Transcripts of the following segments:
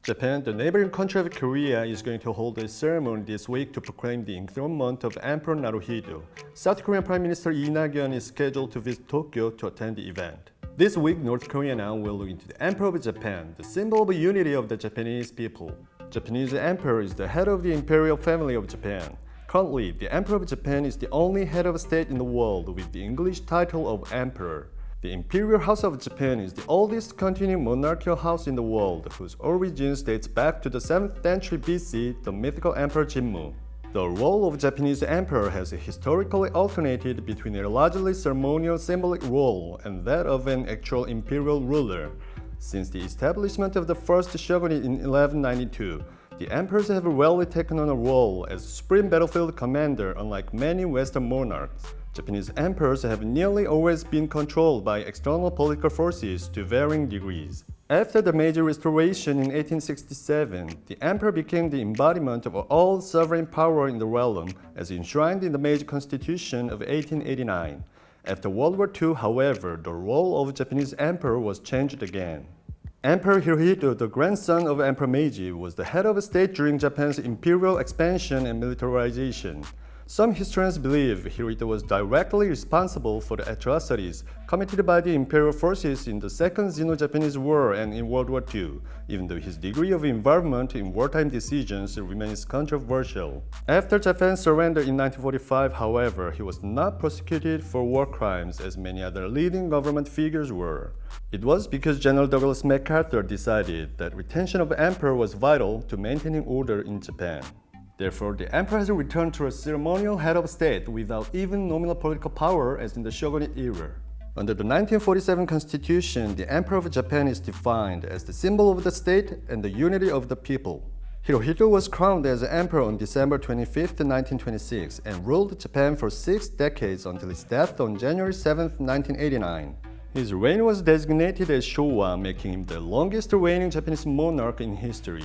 Japan, the neighboring country of Korea, is going to hold a ceremony this week to proclaim the enthronement of Emperor Naruhito. South Korean Prime Minister Nak-yon is scheduled to visit Tokyo to attend the event. This week, North Korea now will look into the Emperor of Japan, the symbol of unity of the Japanese people. Japanese Emperor is the head of the Imperial Family of Japan. Currently, the Emperor of Japan is the only head of state in the world with the English title of Emperor. The Imperial House of Japan is the oldest continuing monarchial house in the world, whose origins dates back to the 7th century BC, the mythical Emperor Jinmu. The role of Japanese emperor has historically alternated between a largely ceremonial symbolic role and that of an actual imperial ruler. Since the establishment of the first shogunate in 1192, the emperors have rarely taken on a role as supreme battlefield commander, unlike many Western monarchs. Japanese emperors have nearly always been controlled by external political forces to varying degrees. After the Meiji Restoration in 1867, the emperor became the embodiment of all sovereign power in the realm, as enshrined in the Meiji Constitution of 1889. After World War II, however, the role of Japanese emperor was changed again. Emperor Hirohito, the grandson of Emperor Meiji, was the head of state during Japan's imperial expansion and militarization. Some historians believe Hirohito was directly responsible for the atrocities committed by the imperial forces in the Second Sino-Japanese War and in World War II, even though his degree of involvement in wartime decisions remains controversial. After Japan's surrender in 1945, however, he was not prosecuted for war crimes as many other leading government figures were. It was because General Douglas MacArthur decided that retention of the emperor was vital to maintaining order in Japan. Therefore, the emperor has returned to a ceremonial head of state without even nominal political power as in the shogunate era. Under the 1947 Constitution, the Emperor of Japan is defined as the symbol of the state and the unity of the people. Hirohito was crowned as emperor on December 25, 1926, and ruled Japan for 6 decades until his death on January 7, 1989. His reign was designated as Showa, making him the longest reigning Japanese monarch in history.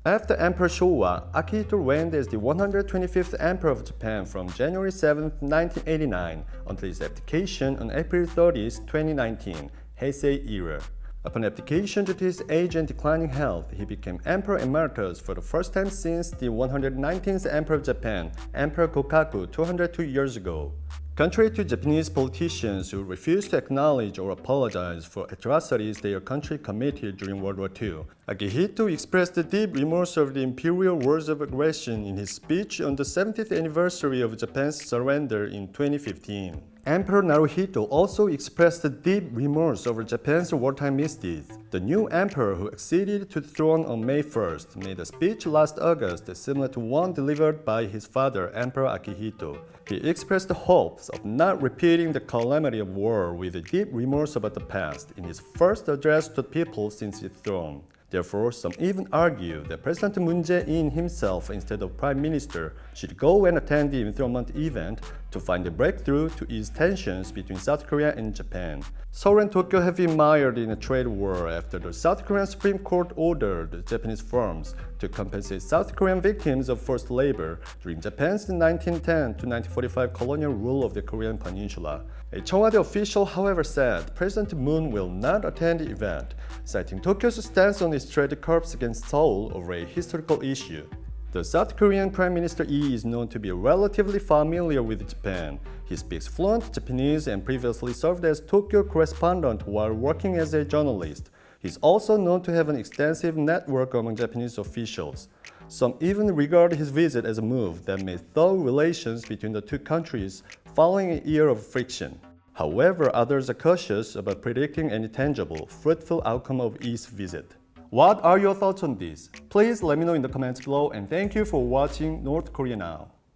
After Emperor Showa, Akihito reigned as the 125th Emperor of Japan from January 7, 1989 until his abdication on April 30, 2019, Heisei era. Upon abdication due to his age and declining health, he became Emperor Emeritus for the first time since the 119th Emperor of Japan, Emperor Kokaku, 202 years ago. Contrary to Japanese politicians who refuse to acknowledge or apologize for atrocities their country committed during World War II, Akihito expressed deep remorse over the imperial wars of aggression in his speech on the 70th anniversary of Japan's surrender in 2015. Emperor Naruhito also expressed deep remorse over Japan's wartime misdeeds. The new emperor who acceded to the throne on May 1st made a speech last August similar to one delivered by his father, Emperor Akihito. He expressed hopes of not repeating the calamity of war with a deep remorse about the past in his first address to the people since his throne. Therefore, some even argue that President Moon Jae-in himself, instead of Prime Minister, should go and attend the enthronement event to find a breakthrough to ease tensions between South Korea and Japan. Seoul and Tokyo have been mired in a trade war after the South Korean Supreme Court ordered Japanese firms to compensate South Korean victims of forced labor during Japan's 1910 to 1945 colonial rule of the Korean peninsula. A Cheongwade official, however, said President Moon will not attend the event, citing Tokyo's stance on its trade curbs against Seoul over a historical issue. The South Korean Prime Minister Lee is known to be relatively familiar with Japan. He speaks fluent Japanese and previously served as Tokyo correspondent while working as a journalist. He's also known to have an extensive network among Japanese officials. Some even regard his visit as a move that may thaw relations between the two countries following a year of friction. However, others are cautious about predicting any tangible, fruitful outcome of Lee's visit. What are your thoughts on this? Please let me know in the comments below, and thank you for watching North Korea Now.